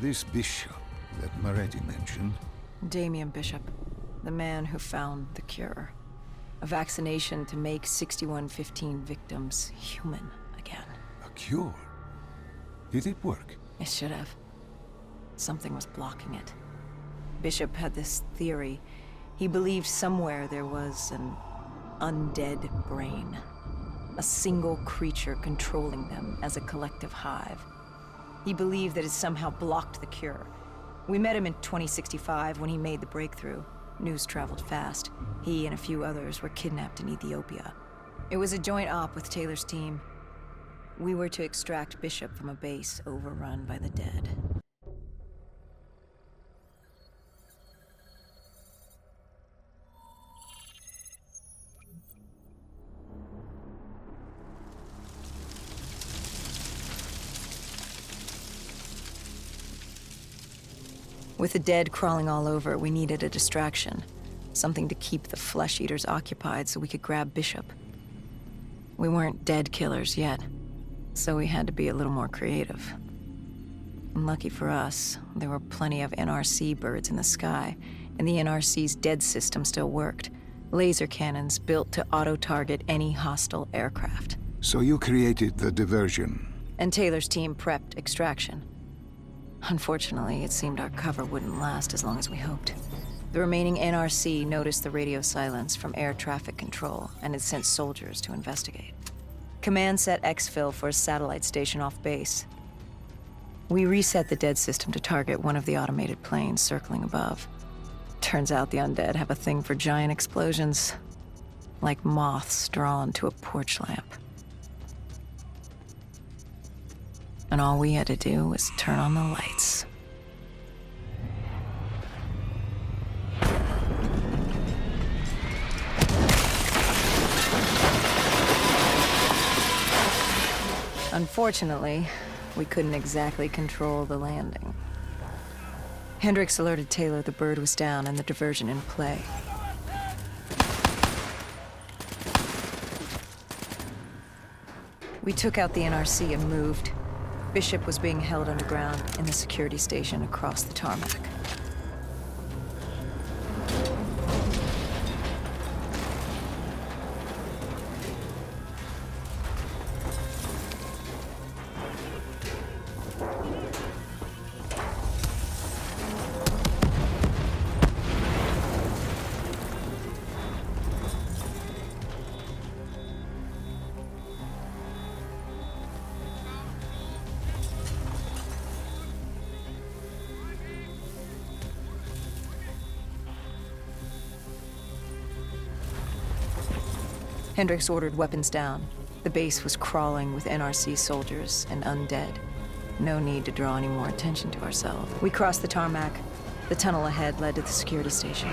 This bishop that Moretti mentioned. Damien Bishop, the man who found the cure. A vaccination to make 6115 victims human again. A cure? Did it work? It should have. Something was blocking it. Bishop had this theory. He believed somewhere there was an undead brain. A single creature controlling them as a collective hive. He believed that it somehow blocked the cure. We met him in 2065 when he made the breakthrough. News traveled fast. He and a few others were kidnapped in Ethiopia. It was a joint op with Taylor's team. We were to extract Bishop from a base overrun by the dead. With the dead crawling all over, we needed a distraction. Something to keep the flesh eaters occupied so we could grab Bishop. We weren't dead killers yet, so we had to be a little more creative. And lucky for us, there were plenty of NRC birds in the sky, and the NRC's dead system still worked. Laser cannons built to auto-target any hostile aircraft. So you created the diversion. And Taylor's team prepped extraction. Unfortunately, it seemed our cover wouldn't last as long as we hoped. The remaining NRC noticed the radio silence from air traffic control and had sent soldiers to investigate. Command set exfil for a satellite station off base. We reset the dead system to target one of the automated planes circling above. Turns out the undead have a thing for giant explosions, like moths drawn to a porch lamp. And all we had to do was turn on the lights. Unfortunately, we couldn't exactly control the landing. Hendricks alerted Taylor the bird was down and the diversion in play. We took out the NRC and moved. Bishop was being held underground in the security station across the tarmac. Hendricks ordered weapons down. The base was crawling with NRC soldiers and undead. No need to draw any more attention to ourselves. We crossed the tarmac. The tunnel ahead led to the security station.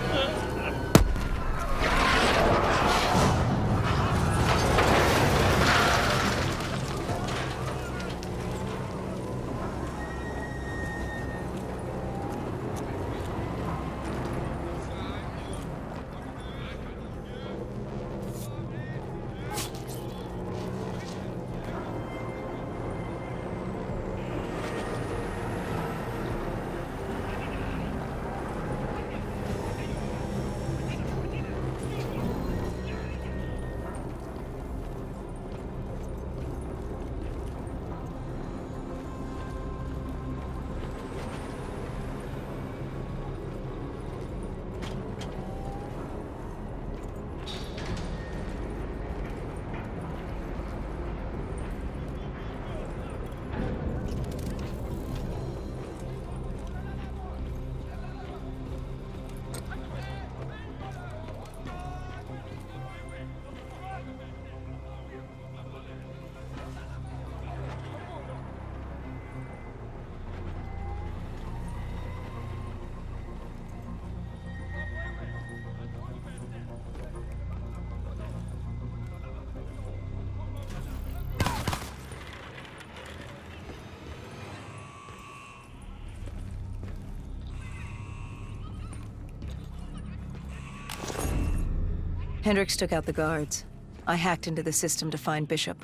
Hendricks took out the guards. I hacked into the system to find Bishop.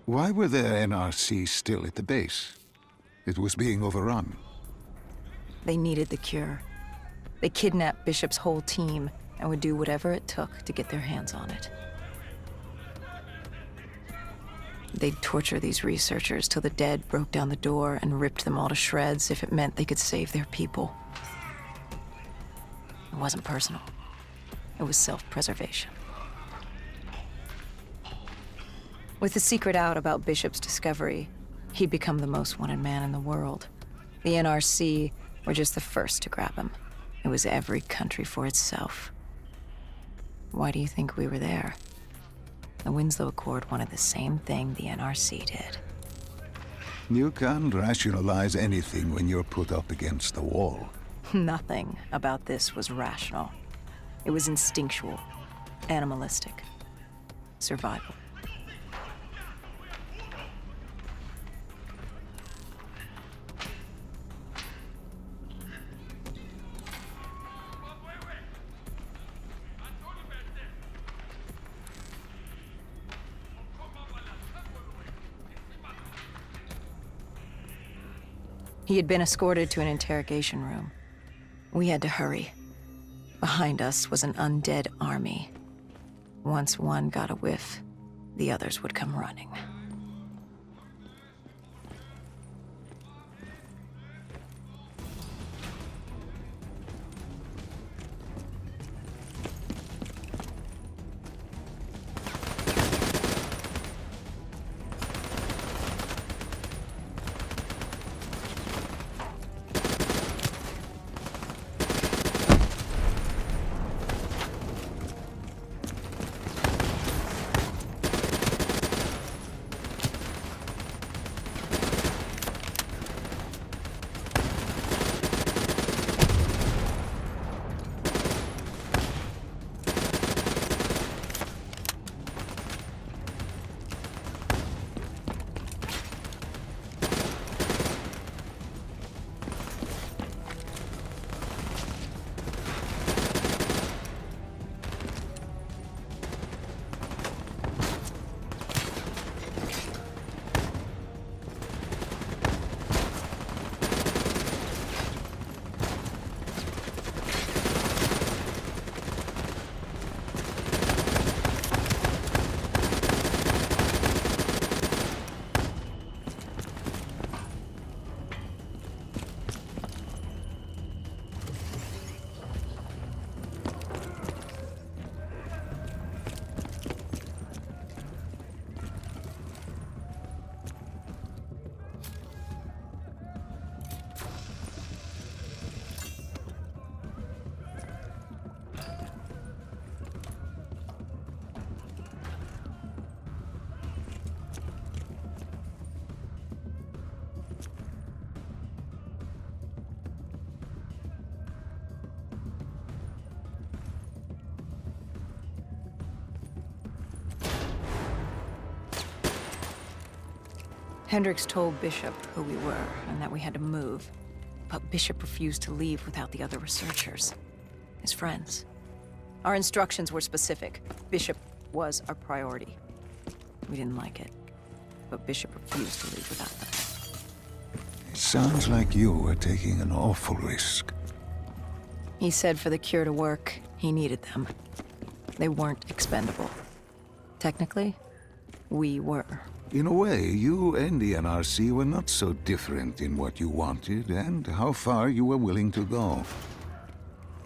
Why were the NRC still at the base? It was being overrun. They needed the cure. They kidnapped Bishop's whole team and would do whatever it took to get their hands on it. They'd torture these researchers till the dead broke down the door and ripped them all to shreds if it meant they could save their people. It wasn't personal. It was self-preservation. With the secret out about Bishop's discovery, he'd become the most wanted man in the world. The NRC were just the first to grab him. It was every country for itself. Why do you think we were there? The Winslow Accord wanted the same thing the NRC did. You can't rationalize anything when you're put up against the wall. Nothing about this was rational. It was instinctual, animalistic, survival. He had been escorted to an interrogation room. We had to hurry. Behind us was an undead army. Once one got a whiff, the others would come running. Hendricks told Bishop who we were and that we had to move, but Bishop refused to leave without the other researchers, his friends. Our instructions were specific. Bishop was our priority. We didn't like it, but Bishop refused to leave without them. It sounds like you were taking an awful risk. He said for the cure to work, he needed them. They weren't expendable. Technically, we were. In a way, you and the NRC were not so different in what you wanted and how far you were willing to go.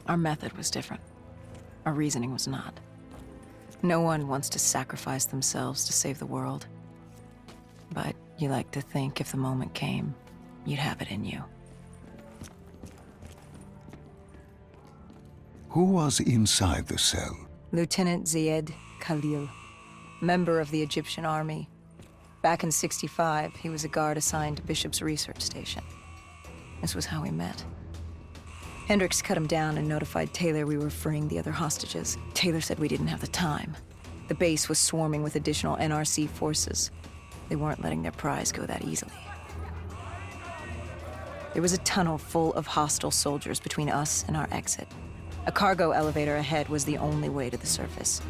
Our method was different. Our reasoning was not. No one wants to sacrifice themselves to save the world. But you like to think if the moment came, you'd have it in you. Who was inside the cell? Lieutenant Zayed Khalil, member of the Egyptian army. Back in '65, he was a guard assigned to Bishop's research station. This was how we met. Hendricks cut him down and notified Taylor we were freeing the other hostages. Taylor said we didn't have the time. The base was swarming with additional NRC forces. They weren't letting their prize go that easily. There was a tunnel full of hostile soldiers between us and our exit. A cargo elevator ahead was the only way to the surface.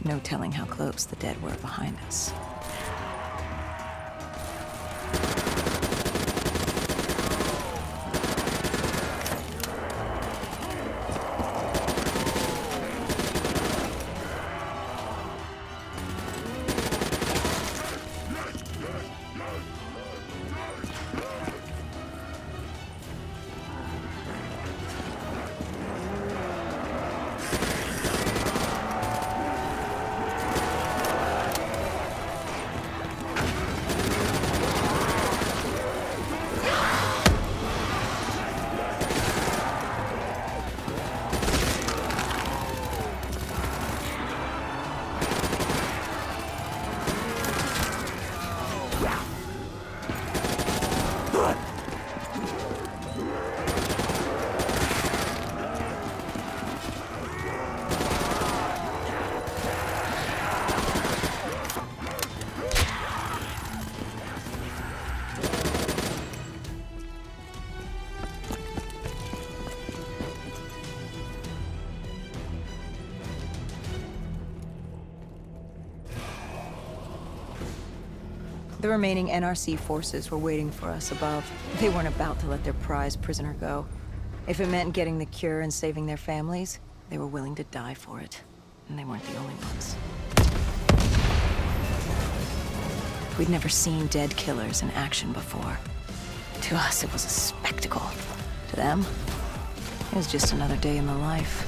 No telling how close the dead were behind us. The remaining NRC forces were waiting for us above. They weren't about to let their prize prisoner go. If it meant getting the cure and saving their families, they were willing to die for it. And they weren't the only ones. We'd never seen dead killers in action before. To us, it was a spectacle. To them, it was just another day in the life.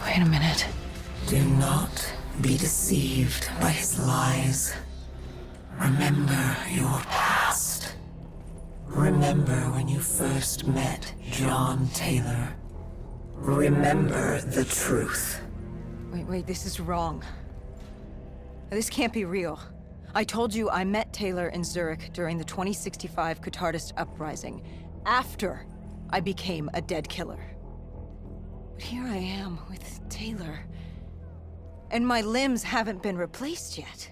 Wait a minute. Do not be deceived by his lies. Remember your past. Remember when you first met John Taylor. Remember the truth. Wait, this is wrong. This can't be real. I told you I met Taylor in Zurich during the 2065 Catardist Uprising, after I became a dead killer. But here I am with Taylor, and my limbs haven't been replaced yet.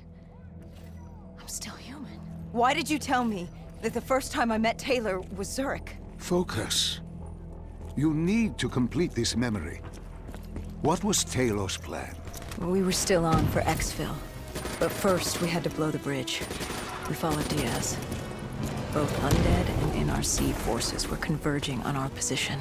I'm still human. Why did you tell me that the first time I met Taylor was Zurich? Focus. You need to complete this memory. What was Taylor's plan? We were still on for Exfil. But first, we had to blow the bridge. We followed Diaz. Both undead and NRC forces were converging on our position.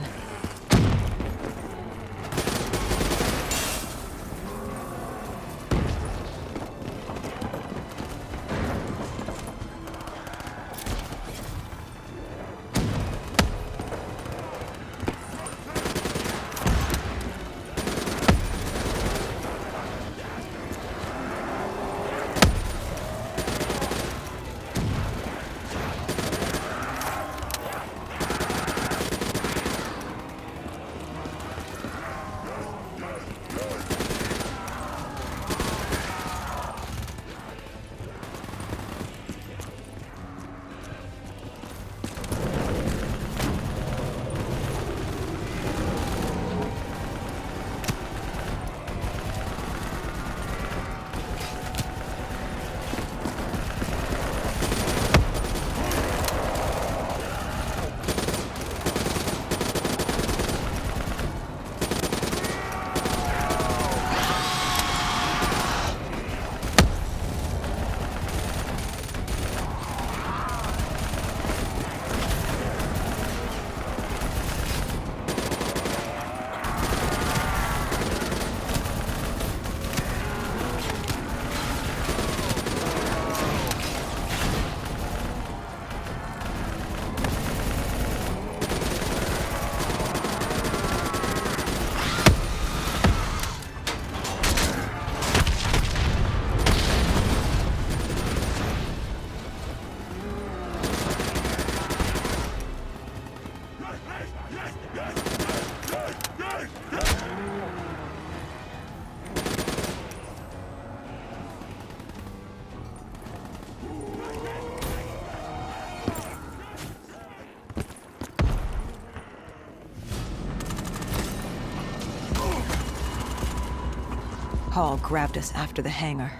Hall grabbed us after the hangar.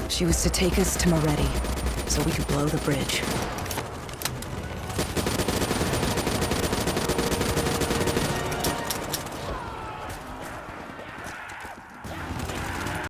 She was to take us to Moretti, so we could blow the bridge.